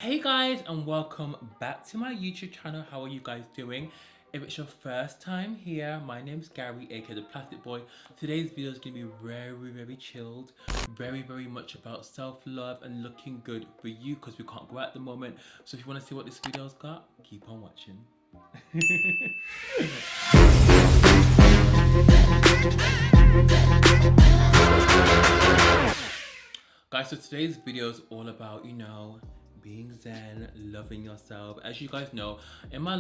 Hey guys, and welcome back to my YouTube channel. How are you guys doing? If it's your first time here, my name's Gary, aka the Plastic Boy. Today's video is gonna be very chilled, very much about self-love and looking good for you because we can't go out at the moment. So if you want to see what this video's got, keep on watching. Guys, so today's video is all about, being zen, loving yourself. As you guys know, in my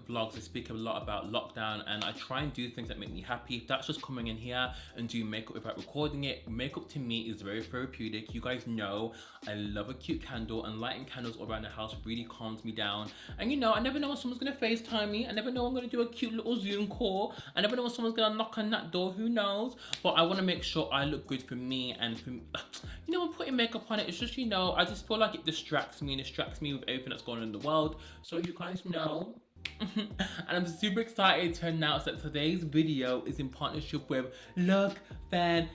vlogs, I speak a lot about lockdown and I try and do things that make me happy. That's just coming in here and doing makeup without recording it. Makeup to me is very therapeutic. You guys know I love a cute candle, and lighting candles all around the house really calms me down. And I never know when someone's gonna FaceTime me. I never know I'm gonna do a cute little Zoom call. I never know when someone's gonna knock on that door, who knows? But I wanna make sure I look good for me, and for when putting makeup on it, it's just, I just feel like it distracts me with everything that's going on in the world. So you guys know. And I'm super excited to announce that today's video is in partnership with Lookfantastic.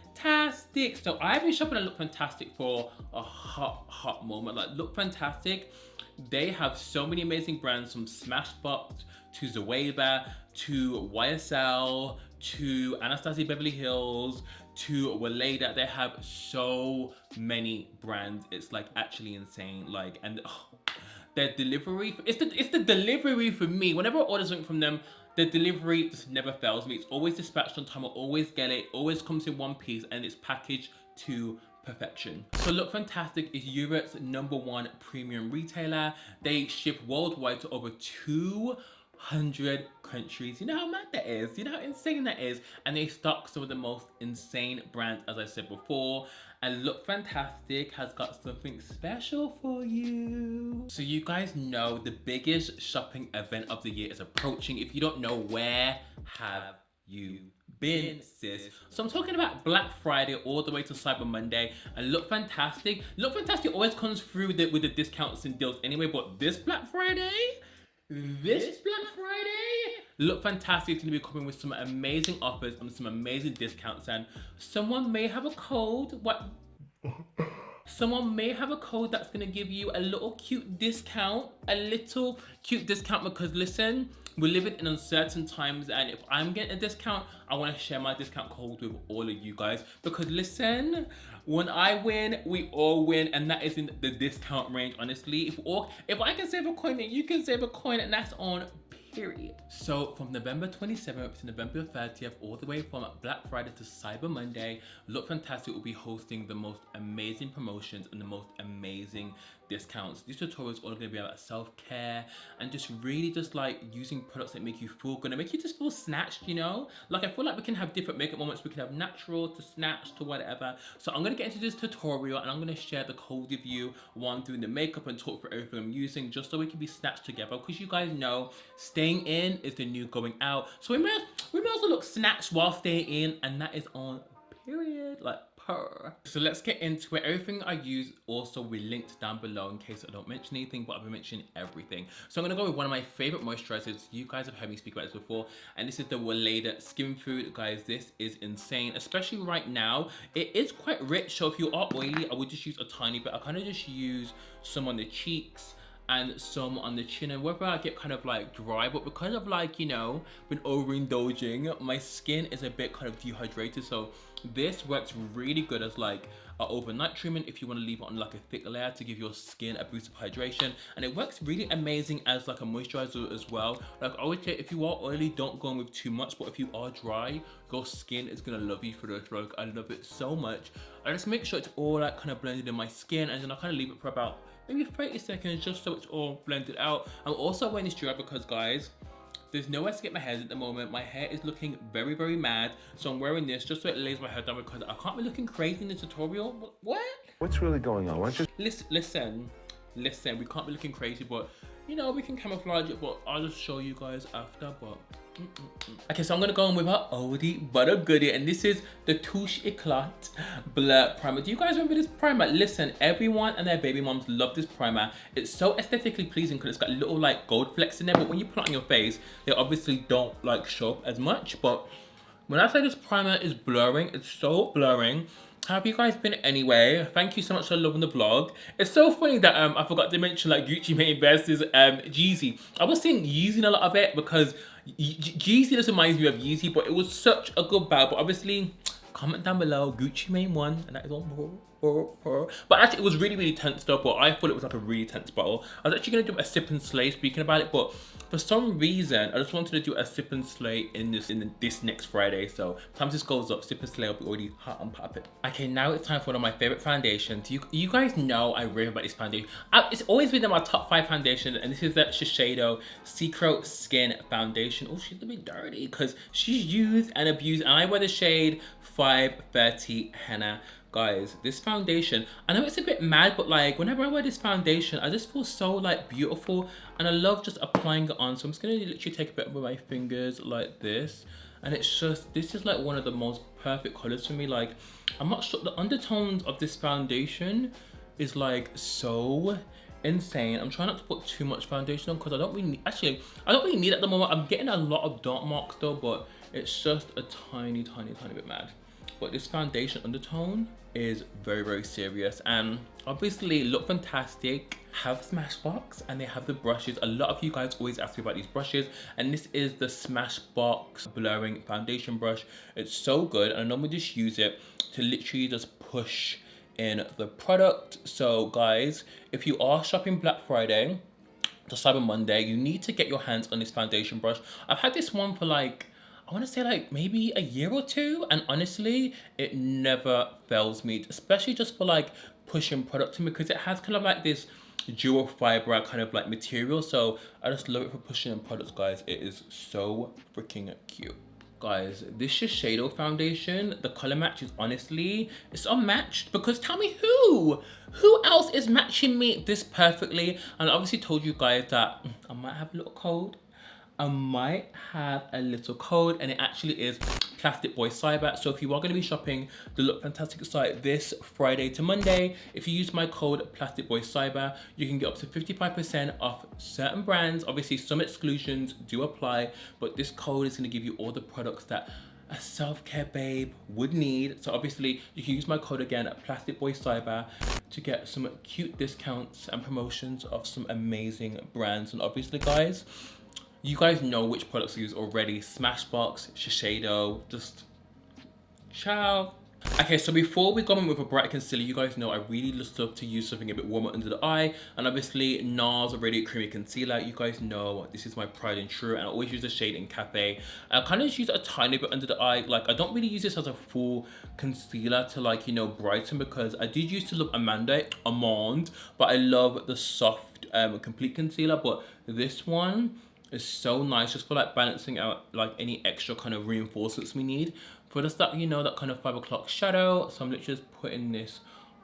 So I've been shopping at Lookfantastic for a hot moment. Like Lookfantastic, they have so many amazing brands, from Smashbox to Zoeva to YSL to Anastasia Beverly Hills to Weleda. They have so many brands. It's like actually insane. Their delivery, it's the delivery for me. Whenever I order something from them, the delivery just never fails me. It's always dispatched on time. I always get it. Always comes in one piece and it's packaged to perfection. So Lookfantastic is Europe's #1 premium retailer. They ship worldwide to over 200 countries. You know how mad that is? You know how insane that is? And they stock some of the most insane brands, as I said before. And Lookfantastic has got something special for you. So you guys know the biggest shopping event of the year is approaching. If you don't know, where have you been, sis? So I'm talking about Black Friday all the way to Cyber Monday. And Lookfantastic always comes through with the discounts and deals anyway, but this Black Friday, Lookfantastic is going to be coming with some amazing offers and some amazing discounts, and someone may have a code. Someone may have a code that's going to give you a little cute discount, because listen, we're living in uncertain times, and if I'm getting a discount, I want to share my discount code with all of you guys, because listen, when I win, we all win, and that is in the discount range. Honestly, if I can save a coin, then you can save a coin, and that's on period. So from November 27th to November 30th, all the way from Black Friday to Cyber Monday, Lookfantastic will be hosting the most amazing promotions and the most amazing discounts. These tutorials are all going to be about self-care and just really just like using products that make you feel good and make you just feel snatched, Like, I feel like we can have different makeup moments. We can have natural to snatched to whatever. So I'm going to get into this tutorial and I'm going to share the code with you while I'm doing the makeup and talk through everything I'm using, just so we can be snatched together, because you guys know staying in is the new going out. So we may as well look snatched while staying in, and that is on period. Like, so let's get into it. Everything I use also will be linked down below in case I don't mention anything, but I'll be mentioning everything. So I'm gonna go with one of my favorite moisturizers. You guys have heard me speak about this before, and this is the Weleda Skin Food. Guys, this is insane, especially right now. It is quite rich, so if you are oily, I would just use a tiny bit. I kind of just use some on the cheeks and some on the chin, and whether I get kind of like dry, but because of been overindulging, my skin is a bit kind of dehydrated, so this works really good as like an overnight treatment if you want to leave it on like a thick layer to give your skin a boost of hydration. And it works really amazing as like a moisturizer as well. Like, I would say if you are oily, don't go in with too much, but if you are dry, your skin is gonna love you for this. Like, I love it so much. I just make sure it's all like kind of blended in my skin, and then I kind of leave it for about maybe 30 seconds just so it's all blended out. I'm also wearing this dry because, guys, there's nowhere to get my hair at the moment. My hair is looking very mad, so I'm wearing this just so it lays my hair down, because I can't be looking crazy in the tutorial. What? What's really going on? Listen, we can't be looking crazy, but we can camouflage it, but I'll just show you guys after. But okay, so I'm gonna go in with our oldie but a goodie, and this is the Touche Eclat Blur Primer. Do you guys remember this primer? Listen, everyone and their baby moms love this primer. It's so aesthetically pleasing because it's got little like gold flecks in there, but when you put it on your face, they obviously don't like show up as much. But when I say this primer is blurring, it's so blurring. How have you guys been anyway? Thank you so much for loving the vlog. It's so funny that I forgot to mention like Gucci Mane versus Yeezy. I was seeing Yeezy in a lot of it because Yeezy just reminds me of Yeezy, but it was such a good battle. But obviously, comment down below, Gucci Mane won, and that is on. But actually, it was really, really tense though. But I thought it was like a really tense battle. I was actually gonna do a sip and slay speaking about it, but for some reason, I just wanted to do a sip and slay in this next Friday. So times this goes up, sip and slay will be already hot and popping. Okay, now it's time for one of my favorite foundations. You guys know I rave about this foundation. It's always been in my top 5 foundations, and this is the Shiseido Secret Skin Foundation. Oh, she's a bit dirty because she's used and abused, and I wear the shade 530 Henna. Guys, this foundation, I know it's a bit mad, but like whenever I wear this foundation, I just feel so like beautiful, and I love just applying it on. So I'm just gonna literally take a bit with my fingers like this, and it's just, this is like one of the most perfect colors for me. Like, I'm not sure, the undertones of this foundation is like so insane. I'm trying not to put too much foundation on because I don't really need, actually I don't really need it at the moment. I'm getting a lot of dark marks though, but it's just a tiny bit mad. But this foundation undertone is very, very serious. And obviously Lookfantastic have Smashbox and they have the brushes. A lot of you guys always ask me about these brushes, and this is the Smashbox blurring foundation brush. It's so good, and I normally just use it to literally just push in the product. So guys, if you are shopping Black Friday to Cyber Monday, you need to get your hands on this foundation brush. I've had this one for like, I want to say like maybe a year or two, and honestly it never fails me, especially just for like pushing product to me, because it has kind of like this dual fiber kind of like material. So I just love it for pushing in products, guys. It is so freaking cute. Guys, this Shiseido foundation, the color match is honestly, it's unmatched, because tell me who else is matching me this perfectly? And I obviously told you guys that I might have a little code. And it actually is ThePlasticBoy Cyber. So if you are going to be shopping the Lookfantastic site this Friday to Monday, if you use my code ThePlasticBoy Cyber, you can get up to 55% off certain brands. Obviously, some exclusions do apply, but this code is going to give you all the products that a self-care babe would need. So obviously, you can use my code again at ThePlasticBoy Cyber to get some cute discounts and promotions of some amazing brands. And obviously, guys, you guys know which products I use already. Smashbox, Shiseido, just ciao. Okay, so before we go in with a bright concealer, you guys know I really just love to use something a bit warmer under the eye. And obviously, NARS Already Creamy Concealer. You guys know this is my pride and true, and I always use the shade in Cafe. I kind of just use it a tiny bit under the eye. Like, I don't really use this as a full concealer to, like, you know, brighten, because I did used to love Amande, but I love the soft complete concealer. But this one is so nice just for like balancing out like any extra kind of reinforcements we need for just that, you know, that kind of 5 o'clock shadow. So I'm literally just putting this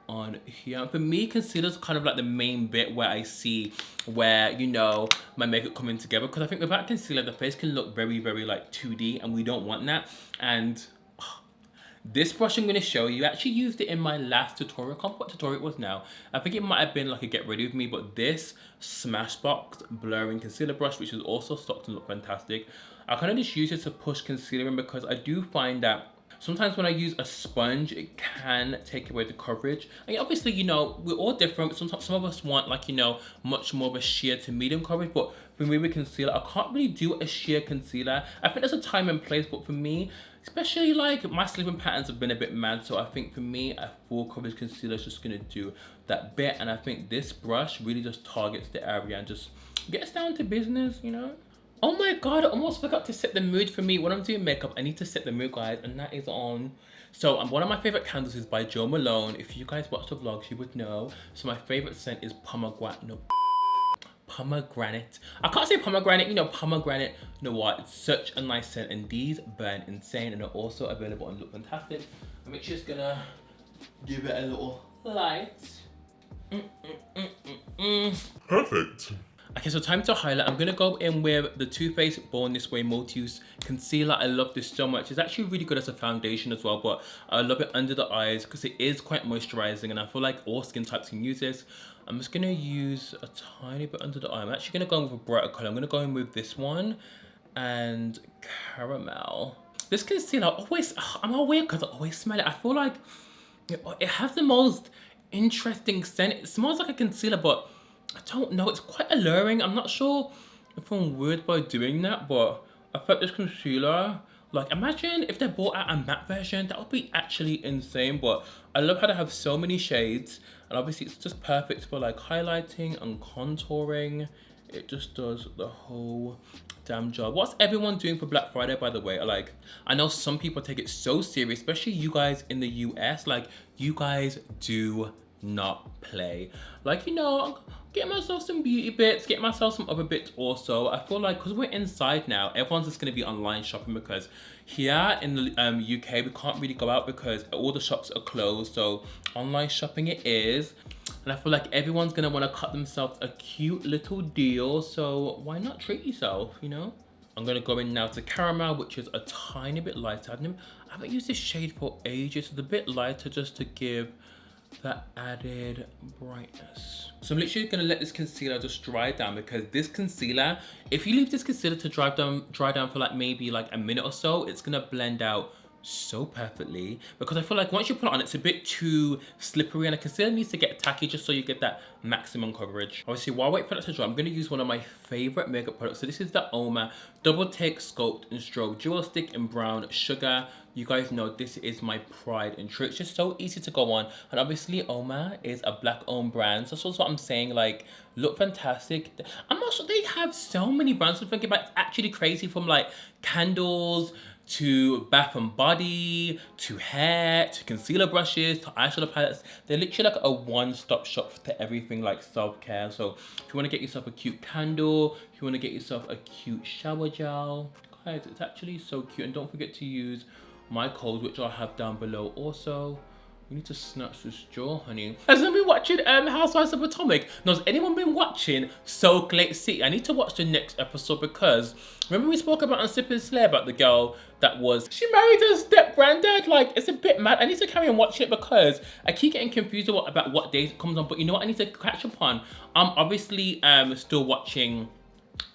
on here. And for me, concealer is kind of like the main bit where I see where, you know, my makeup coming together, because I think without concealer the face can look very, very like 2D, and we don't want that. And this brush I'm going to show you, I actually used it in my last tutorial. I can't remember what tutorial it was now. I think it might have been like a get ready with me, but this Smashbox blurring concealer brush, which is also stocked in Lookfantastic, I kind of just use it to push concealer in, because I do find that sometimes when I use a sponge, it can take away the coverage. And obviously, you know, we're all different. Sometimes some of us want, like, you know, much more of a sheer to medium coverage, but for me with concealer, I can't really do a sheer concealer. I think there's a time and place, but for me, especially like my sleeping patterns have been a bit mad, so I think for me a full coverage concealer is just gonna do that bit. And I think this brush really just targets the area and just gets down to business, you know. Oh my god, I almost forgot to set the mood for me when I'm doing makeup. I need to set the mood, guys, and that is on. So one of my favorite candles is by Jo Malone. If you guys watch the vlogs, you would know. So my favorite scent is pomegranate. I can't say pomegranate, you know, pomegranate. You know what? It's such a nice scent, and these burn insane, and are also available on Lookfantastic. I'm just gonna give it a little light. Perfect. Okay, so time to highlight. I'm gonna go in with the Too Faced Born This Way Multi-Use Concealer. I love this so much. It's actually really good as a foundation as well, but I love it under the eyes because it is quite moisturizing, and I feel like all skin types can use this. I'm just gonna use a tiny bit under the eye. I'm actually gonna go in with a brighter color. I'm gonna go in with this one and Caramel. This concealer, I'm weird because I always smell it. I feel like It has the most interesting scent. It smells like a concealer, but I don't know. It's quite alluring. I'm not sure if I'm weird by doing that, but I felt this concealer. Like, imagine if they brought out a matte version. That would be actually insane. But I love how they have so many shades, and obviously it's just perfect for like highlighting and contouring. It just does the whole damn job. What's everyone doing for Black Friday, by the way? Like, I know some people take it so serious, especially you guys in the US. Like, you guys do not play. Like, you know, get myself some beauty bits, get myself some other bits also. I feel like because we're inside now, everyone's just going to be online shopping, because here in the UK, we can't really go out because all the shops are closed. So online shopping it is. And I feel like everyone's gonna want to cut themselves a cute little deal, so why not treat yourself, you know? I'm gonna go in now to Caramel, which is a tiny bit lighter. I haven't used this shade for ages. It's a bit lighter just to give that added brightness. So I'm literally gonna let this concealer just dry down, because this concealer, if you leave this concealer to dry down for like maybe like a minute or so, it's gonna blend out so perfectly, because I feel like once you put it on, it's a bit too slippery, and a concealer needs to get tacky just so you get that maximum coverage. Obviously, while I wait for that to dry, I'm going to use one of my favorite makeup products. So this is the Oma Double Take Sculpt and Stroke Dual Stick in Brown Sugar. You guys know this is my pride and true. It's just so easy to go on, and obviously Oma is a black owned brand, so that's also what I'm saying. Like, Lookfantastic, I'm not sure, they have so many brands to think about. It's actually crazy, from like candles to Bath and Body, to hair, to concealer brushes, to eyeshadow palettes. They're literally like a one-stop shop for everything like self-care. So if you want to get yourself a cute candle, if you want to get yourself a cute shower gel, guys, it's actually so cute. And don't forget to use my code, which I'll have down below also. We need to snatch this jaw, honey. Has anyone been watching Housewives of Potomac? No, has anyone been watching Salt Lake City? I need to watch the next episode, because remember we spoke about on Sip and Slay about the girl that was, she married her step granddad? Like, it's a bit mad. I need to carry on watching it, because I keep getting confused about what days it comes on. But you know what I need to catch up on? I'm obviously still watching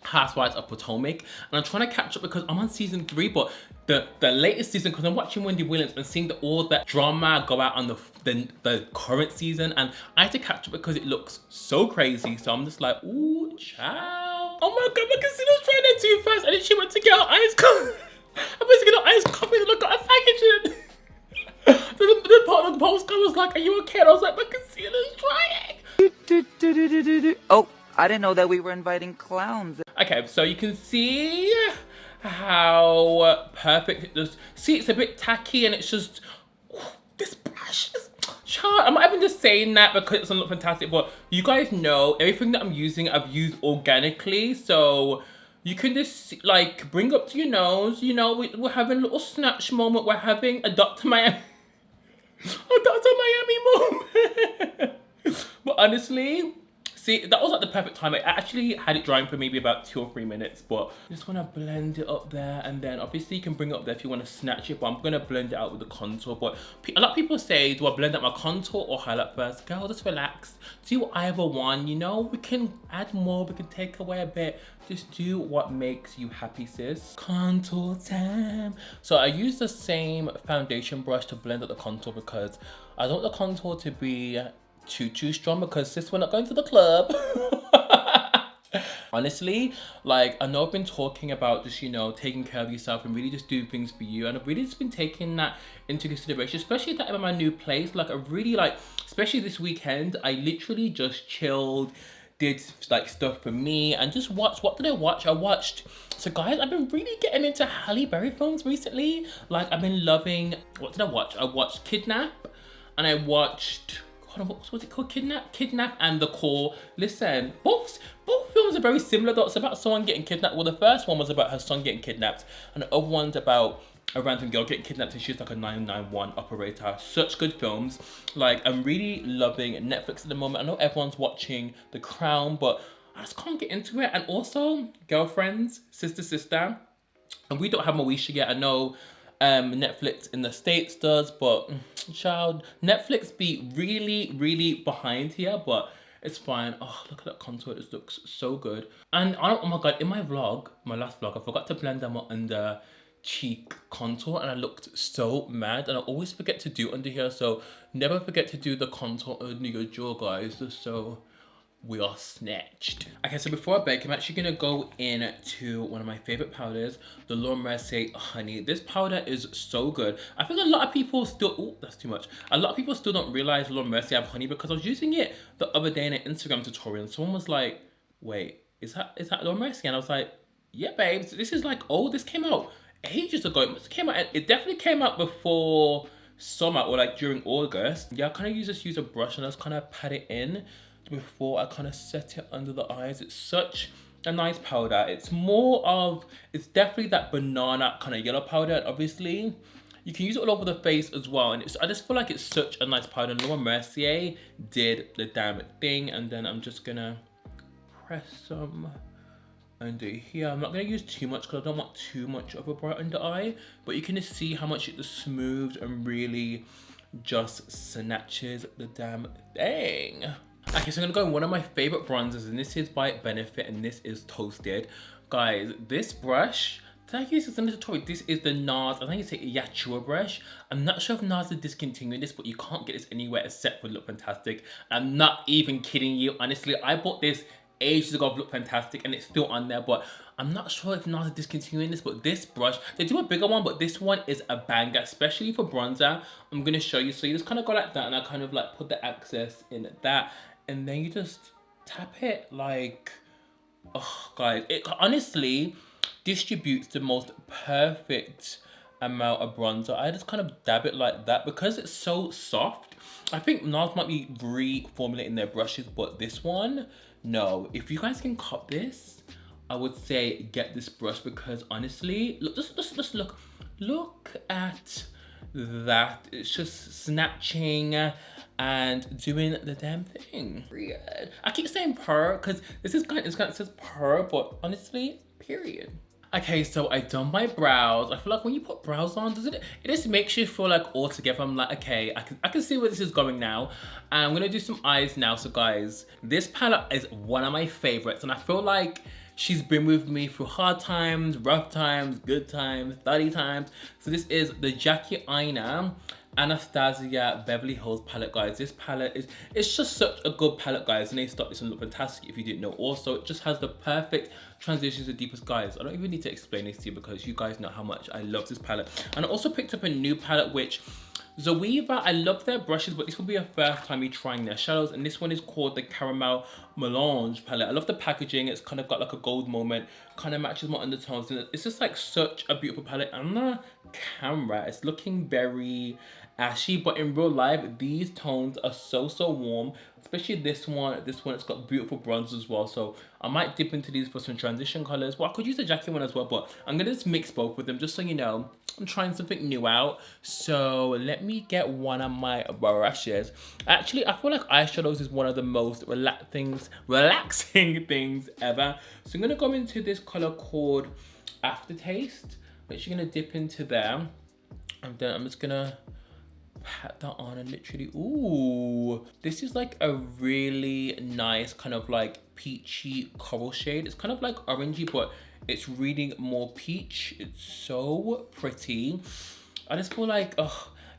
Housewives of Potomac, and I'm trying to catch up because I'm on season 3, but the latest season, because I'm watching Wendy Williams and seeing all that drama go out on the current season, and I had to catch up because it looks so crazy. So I'm just like, ooh, child. Oh my god, my concealer's trying it too fast, and then she went to get her eyes covered. I'm supposed to get her eyes covered and look at her packaging. The part of the postcard was like, are you okay? And I was like, my concealer's drying. Oh, I didn't know that we were inviting clowns. Okay, so you can see how perfect it does. See, it's a bit tacky, and it's just, this brush is chart. I'm not even just saying that because it doesn't look fantastic, but you guys know everything that I'm using, I've used organically. So you can just like bring up to your nose, you know, we're having a little snatch moment. We're having a Dr. Miami, a Dr. Miami moment. But honestly, see, that was like the perfect time. I actually had it drying for maybe about 2 or 3 minutes, but I just want to blend it up there, and then obviously you can bring it up there if you want to snatch it, but I'm going to blend it out with the contour. But a lot of people say, do I blend out my contour or highlight first? Girl, just relax. Do either one, you know? We can add more, we can take away a bit. Just do what makes you happy, sis. Contour time. So I use the same foundation brush to blend out the contour, because I don't want the contour to be too strong, because sis, we're not going to the club. Honestly, like, I know I've been talking about just, you know, taking care of yourself and really just doing things for you, and I've really just been taking that into consideration, especially that I'm in my new place. Like, I really, like, especially this weekend, I literally just chilled, did like stuff for me, and just watched. What did I watch? I watched, so guys, I've been really getting into Halle Berry films recently. Like, I've been loving, what did I watch? I watched Kidnap, and I watched, what was it called? Kidnap and The Call. Listen, both films are very similar though. It's about someone getting kidnapped. Well, the first one was about her son getting kidnapped, and the other one's about a random girl getting kidnapped, and she's like a 911 operator. Such good films. Like, I'm really loving Netflix at the moment. I know everyone's watching The Crown, but I just can't get into it. And also, Girlfriends, Sister, and we don't have Moesha yet. I know Netflix in the States does, but child, Netflix be really behind here, but it's fine. Oh, look at that contour, it looks so good. And oh my god, in my vlog, my last vlog, I forgot to blend them under cheek contour and I looked so mad, and I always forget to do under here, so never forget to do the contour under your jaw, guys, just so we are snatched. Okay, so before I bake, I'm actually gonna go into one of my favorite powders, the Laura Mercier Honey. This powder is so good. I think a lot of people still, oh, that's too much. A lot of people still don't realize Laura Mercier have honey, because I was using it the other day in an Instagram tutorial and someone was like, wait, is that Laura Mercier? And I was like, yeah, babes, this is like, oh, this came out ages ago. It definitely came out before summer or like during August. Yeah, I kind of use a brush and I just kind of pat it in before I kind of set it under the eyes. It's such a nice powder. It's definitely that banana kind of yellow powder. And obviously, you can use it all over the face as well. And I just feel like it's such a nice powder. Laura Mercier did the damn thing. And then I'm just gonna press some under here. I'm not gonna use too much because I don't want too much of a bright under eye, but you can just see how much it just smooths and really just snatches the damn thing. Okay, so I'm gonna go in one of my favorite bronzers, and this is by Benefit, and this is Toasted. Guys, this brush, did I use this in the tutorial? This is the NARS, I think it's a Yachua brush. I'm not sure if NARS is discontinuing this, but you can't get this anywhere except for Lookfantastic. I'm not even kidding you. Honestly, I bought this ages ago of Lookfantastic and it's still on there, but I'm not sure if NARS is discontinuing this. But this brush, they do a bigger one, but this one is a banger, especially for bronzer. I'm gonna show you. So you just kind of go like that, and I kind of like put the excess in that, and then you just tap it like, oh guys, it honestly distributes the most perfect amount of bronzer. I just kind of dab it like that because it's so soft. I think NARS might be reformulating their brushes, but this one, no. If you guys can cop this, I would say get this brush, because honestly, look, just look at that. It's just snatching and doing the damn thing. Period. I keep saying purr because this is kind of, it says purr, but honestly, period. Okay, so I done my brows. I feel like when you put brows on, it just makes you feel like all together. I'm like, okay, I can see where this is going now. And I'm gonna do some eyes now. So guys, this palette is one of my favorites, and I feel like she's been with me through hard times, rough times, good times, study times. So this is the Jackie Aina Anastasia Beverly Hills palette, guys. This palette it's just such a good palette, guys, and they stopped this on Lookfantastic if you didn't know. Also, it just has the perfect transitions to deepest, guys. I don't even need to explain this to you because you guys know how much I love this palette. And I also picked up a new palette, which Zoeva, I love their brushes, but this will be a first time me trying their shadows, and this one is called the Caramel Melange palette. I love the packaging. It's kind of got like a gold moment, kind of matches my undertones, and it's just like such a beautiful palette. And the camera, it's looking very ashy, but in real life these tones are so warm, especially this one. It's got beautiful bronze as well, so I might dip into these for some transition colors. Well, I could use the Jackie one as well, but I'm gonna just mix both with them just so you know I'm trying something new out. So let me get one of my brushes. Actually, I feel like eyeshadows is one of the most relaxing things ever. So I'm gonna go into this color called Aftertaste. I'm actually gonna dip into there, and then I'm just gonna pat that on and literally, ooh, this is like a really nice kind of like peachy coral shade. It's kind of like orangey, but it's really more peach. It's so pretty. I just feel like,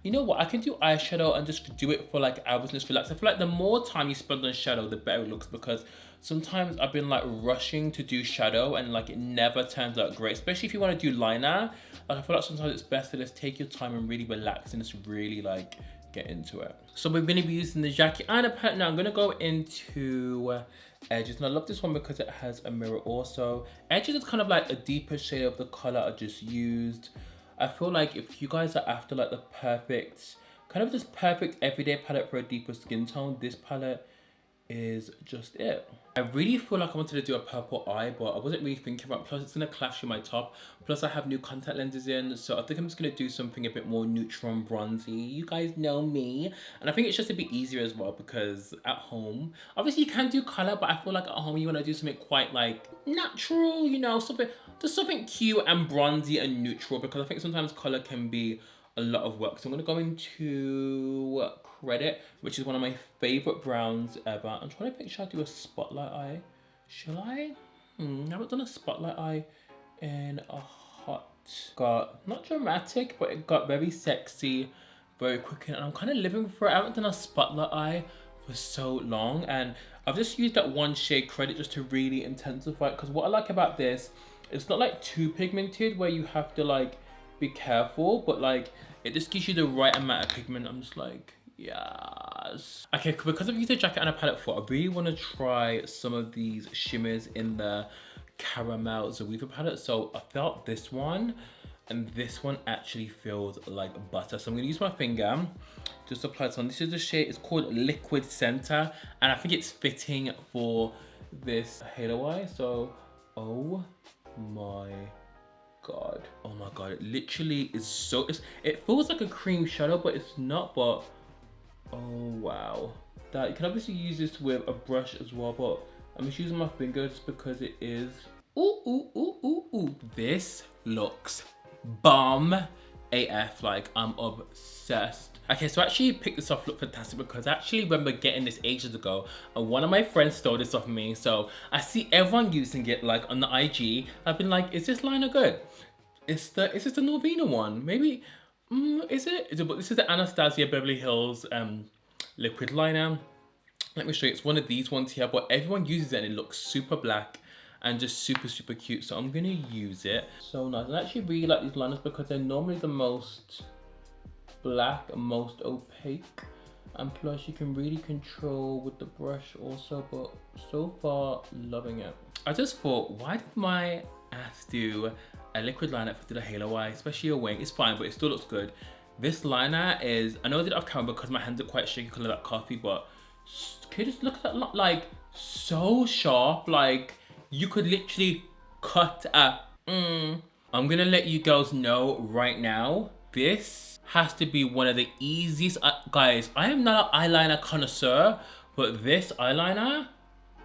you know what, I can do eyeshadow and just do it for like hours and just relax. I feel like the more time you spend on shadow, the better it looks, because sometimes I've been like rushing to do shadow and like it never turns out great, especially if you want to do liner. Like, I feel like sometimes it's best to just take your time and really relax and just really like get into it. So we're going to be using the Jackie Aina palette now. I'm going to go into Edges, and I love this one because it has a mirror also. Edges is kind of like a deeper shade of the color I just used. I feel like if you guys are after like the perfect, kind of this perfect everyday palette for a deeper skin tone, this palette is just it. I really feel like I wanted to do a purple eye, but I wasn't really thinking about it. Plus it's gonna clash with my top. Plus I have new contact lenses in, so I think I'm just gonna do something a bit more neutral and bronzy. You guys know me. And I think it's just a bit easier as well, because at home, obviously you can do color, but I feel like at home you wanna do something quite like natural, you know, something cute and bronzy and neutral, because I think sometimes color can be a lot of work. So I'm gonna go into Credit, which is one of my favorite browns ever. I'm trying to think, should I do a spotlight eye? Shall I? I haven't done a spotlight eye in a hot got, not dramatic, but it got very sexy very quickly. And I'm kind of living for it. I haven't done a spotlight eye for so long. And I've just used that one shade credit just to really intensify it. Because what I like about this, it's not like too pigmented where you have to like be careful. But like, it just gives you the right amount of pigment. I'm just like, yes. Okay, because I've used a jacket and a palette for, I really want to try some of these shimmers in the Caramel Zoeva palette. So I felt this one, and this one actually feels like butter. So I'm gonna use my finger, just apply some. This is the shade, it's called Liquid Center, and I think it's fitting for this halo eye. So, oh my god, it literally is so, it feels like a cream shadow, but it's not. But oh wow, that you can obviously use this with a brush as well, but I'm just using my finger just because it is. Ooh. This looks bomb AF, like I'm obsessed. Okay, so I actually picked this off Lookfantastic because I actually remember getting this ages ago and one of my friends stole this off me. So I see everyone using it like on the IG. I've been like, is this liner good? Is this the Norvina one? Maybe, is it? But this is the Anastasia Beverly Hills liquid liner. Let me show you, it's one of these ones here, but everyone uses it and it looks super black and just super cute. So I'm gonna use it. So nice. I actually really like these liners because they're normally the most black and most opaque. And plus you can really control with the brush also, but so far loving it. I just thought, why did my ass do a liquid liner for the halo eye, especially a wing? It's fine, but it still looks good. This liner is, I know I did it off camera because my hands are quite shaky because of that coffee, but can you just look at that, like so sharp, like you could literally cut a I'm gonna let you girls know right now, this has to be one of the easiest, guys, I am not an eyeliner connoisseur, but this eyeliner,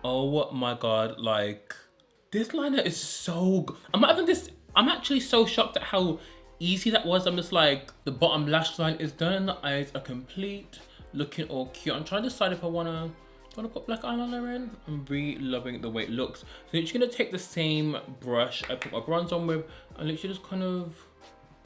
oh my god, like this liner is so good. I'm actually so shocked at how easy that was. I'm just like, the bottom lash line is done and the eyes are complete, looking all cute. I'm trying to decide if I wanna put black eyeliner in. I'm really loving the way it looks. So I'm just gonna take the same brush I put my bronze on with and literally just kind of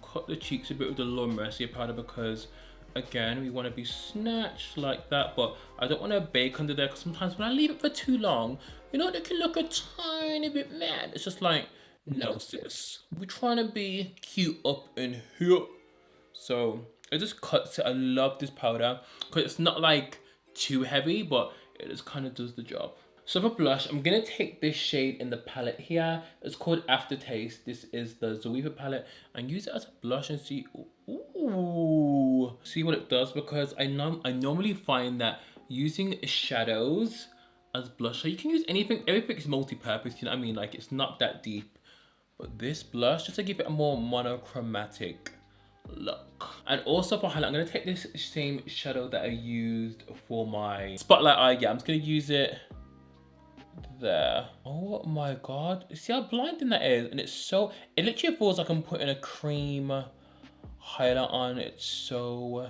cut the cheeks a bit with the Laura Mercier powder because again, we want to be snatched like that, but I don't want to bake under there because sometimes when I leave it for too long, you know, it can look a tiny bit mad. It's just like, no sis, we're trying to be cute up in here. So it just cuts it. I love this powder because it's not like too heavy, but it just kind of does the job. So for blush, I'm gonna take this shade in the palette here. It's called Aftertaste. This is the Zoeva palette, and use it as a blush and see, ooh, see what it does, because I normally find that using shadows as blush, so you can use anything, everything is multi-purpose, you know what I mean? Like it's not that deep, but this blush, just to give it a more monochromatic look. And also for highlight, I'm gonna take this same shadow that I used for my spotlight eye. Yeah, I'm just gonna use it there. Oh my god, see how blinding that is? And it's so, it literally feels like I'm putting a cream highlight on. It's so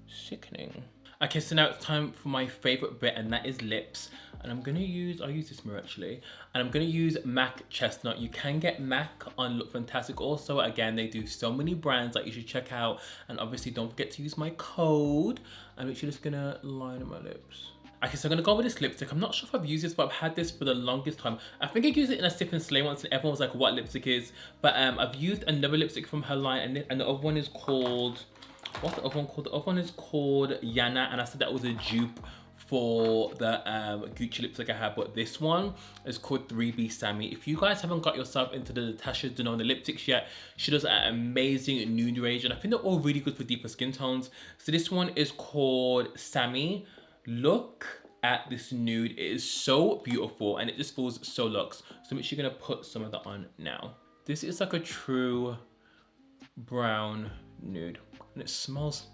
sickening. Okay, so now it's time for my favorite bit, and that is lips. And I'm gonna use, I'll use this mirror actually, and I'm gonna use MAC Chestnut. You can get MAC on Lookfantastic also. Again, they do so many brands that you should check out. And obviously don't forget to use my code. I'm literally just gonna line up my lips. Okay, so I'm gonna go with this lipstick. I'm not sure if I've used this, but I've had this for the longest time. I think I used it in a Sip and Slay once and everyone was like, what lipstick is? But I've used another lipstick from her line, and the other one is called, what's the other one called? The other one is called Yana, and I said that was a dupe for the Gucci lipstick I had, but this one is called 3B Sammy. If you guys haven't got yourself into the Natasha Denona lipsticks yet, she does an amazing nude range, and I think they're all really good for deeper skin tones. So this one is called Sammy. Look at this nude, it is so beautiful and it just feels so luxe. So I'm actually gonna put some of that on now. This is like a true brown nude, and it smells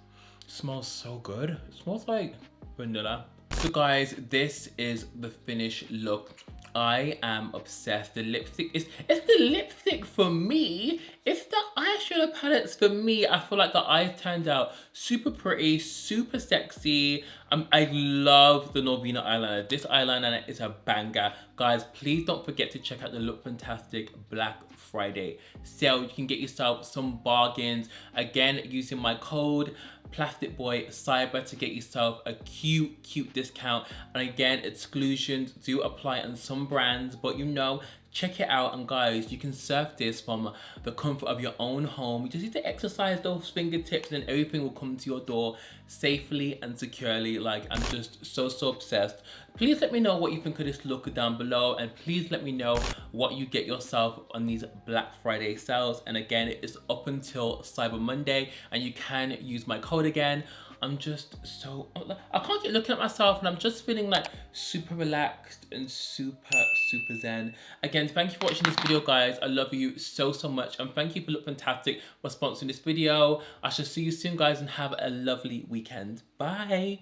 so good. It smells like vanilla. So guys, this is the finished look. I am obsessed. The lipstick is, it's the lipstick for me. It's the eyeshadow palettes for me. I feel like the eyes turned out super pretty, super sexy. I love the Norvina eyeliner. This eyeliner is a banger. Guys, please don't forget to check out the Lookfantastic Black Friday sale. You can get yourself some bargains. Again, using my code ThePlasticBoy Cyber to get yourself a cute discount. And again, exclusions do apply on some brands, but you know, check it out. And guys, you can surf this from the comfort of your own home. You just need to exercise those fingertips and everything will come to your door safely and securely. Like, I'm just so obsessed. Please let me know what you think of this look down below, and please let me know what you get yourself on these Black Friday sales. And again, it is up until Cyber Monday, and you can use my code again. I'm just so, I can't keep looking at myself, and I'm just feeling like super relaxed and super zen. Again, thank you for watching this video, guys. I love you so much, and thank you for Lookfantastic for sponsoring this video. I shall see you soon, guys, and have a lovely weekend. Bye.